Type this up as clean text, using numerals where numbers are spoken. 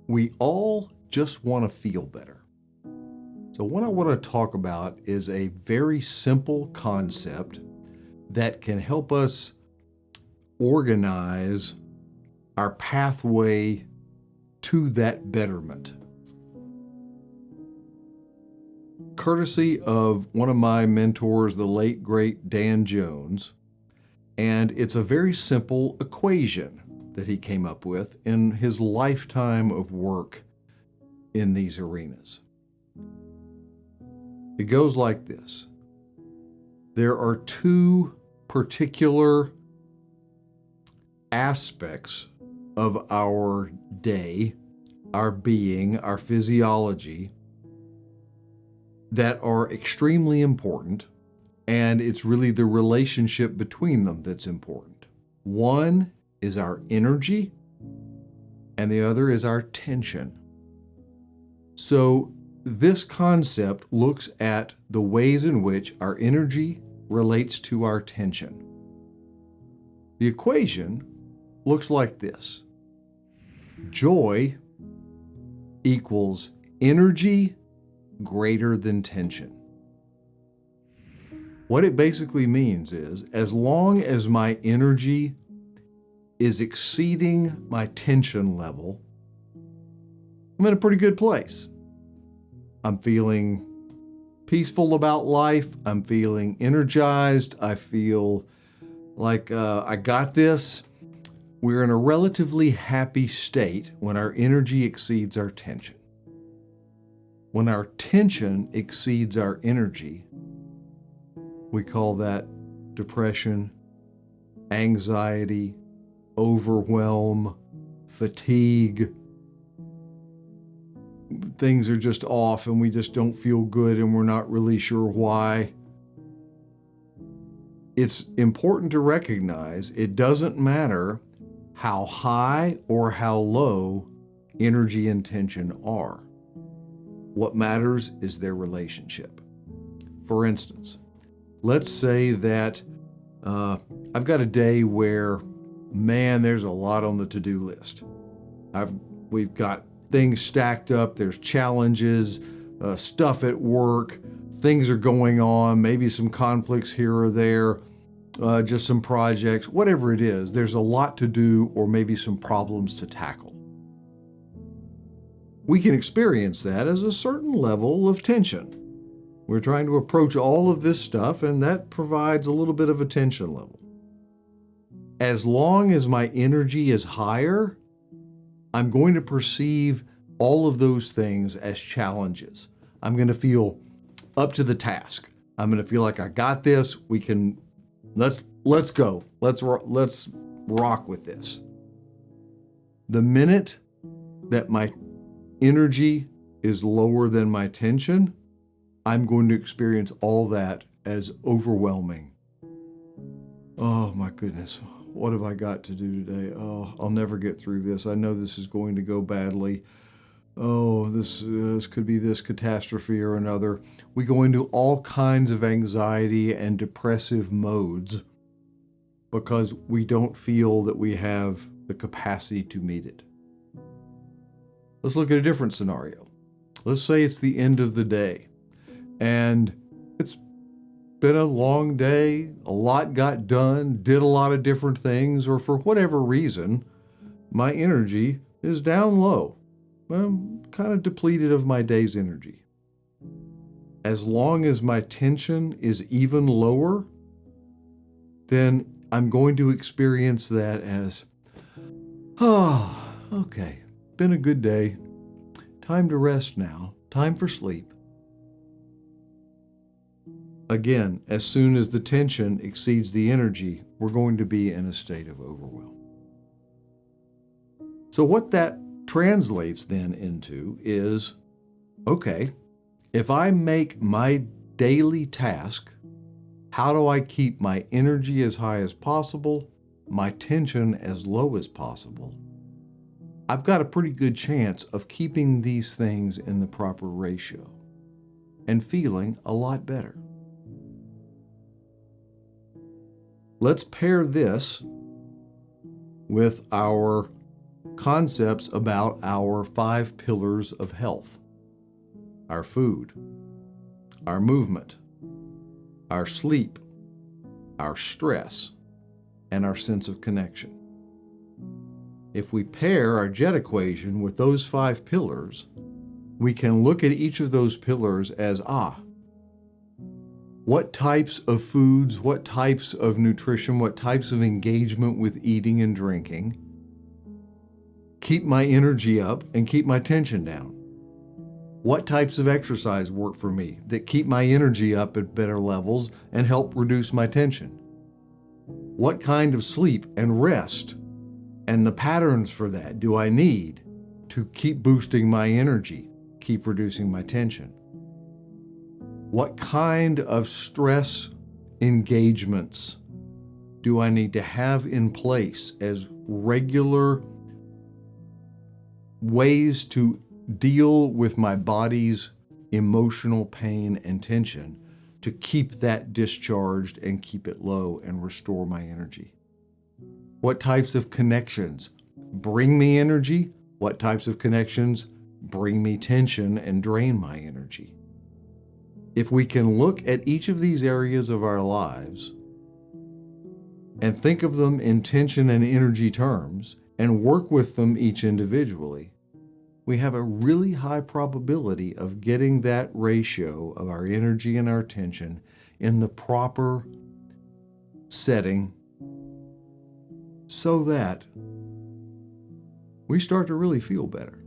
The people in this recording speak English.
We all just want to feel better. So, what I want to talk about is a very simple concept that can help us organize our pathway to that betterment. Courtesy of one of my mentors, the late great Dan Jones, and it's a very simple equation that he came up with in his lifetime of work in these arenas. It goes like this. There are two particular aspects of our day, our being, our physiology, that are extremely important, and it's really the relationship between them that's important. One is our energy, and the other is our tension. So this concept looks at the ways in which our energy relates to our tension. The equation looks like this. Joy equals energy greater than tension. What it basically means is, as long as my energy is exceeding my tension level, I'm in a pretty good place. I'm feeling peaceful about life. I'm feeling energized. I feel like I got this. We're in a relatively happy state when our energy exceeds our tension. When our tension exceeds our energy, we call that depression, anxiety, overwhelm, fatigue. Things are just off and we just don't feel good and we're not really sure why. It's important to recognize it doesn't matter how high or how low energy and tension are. What matters is their relationship. For instance, let's say that I've got a day where, man, there's a lot on the to-do list. We've got things stacked up, there's challenges, stuff at work, things are going on, maybe some conflicts here or there, just some projects, whatever it is, there's a lot to do or maybe some problems to tackle. We can experience that as a certain level of tension. We're trying to approach all of this stuff, and that provides a little bit of a tension level. As long as my energy is higher, I'm going to perceive all of those things as challenges. I'm going to feel up to the task. I'm going to feel like I got this. Let's go. Let's rock with this. The minute that my energy is lower than my tension, I'm going to experience all that as overwhelming. Oh my goodness, what have I got to do today? Oh, I'll never get through this. I know this is going to go badly. Oh, this could be this catastrophe or another. We go into all kinds of anxiety and depressive modes because we don't feel that we have the capacity to meet it. Let's look at a different scenario. Let's say it's the end of the day and it's been a long day, a lot got done, did a lot of different things, or for whatever reason, my energy is down low. I'm kind of depleted of my day's energy. As long as my tension is even lower, then I'm going to experience that as, oh, okay, been a good day. Time to rest now. Time for sleep. Again, as soon as the tension exceeds the energy, we're going to be in a state of overwhelm. So what that translates then into is, okay, if I make my daily task, how do I keep my energy as high as possible, my tension as low as possible? I've got a pretty good chance of keeping these things in the proper ratio and feeling a lot better. Let's pair this with our concepts about our 5 pillars of health: our food, our movement, our sleep, our stress, and our sense of connection. If we pair our jet equation with those 5 pillars, we can look at each of those pillars as, what types of foods, what types of nutrition, what types of engagement with eating and drinking keep my energy up and keep my tension down? What types of exercise work for me that keep my energy up at better levels and help reduce my tension? What kind of sleep and rest and the patterns for that do I need to keep boosting my energy, keep reducing my tension? What kind of stress engagements do I need to have in place as regular ways to deal with my body's emotional pain and tension to keep that discharged and keep it low and restore my energy? What types of connections bring me energy? What types of connections bring me tension and drain my energy? If we can look at each of these areas of our lives and think of them in tension and energy terms and work with them each individually, we have a really high probability of getting that ratio of our energy and our tension in the proper setting so that we start to really feel better.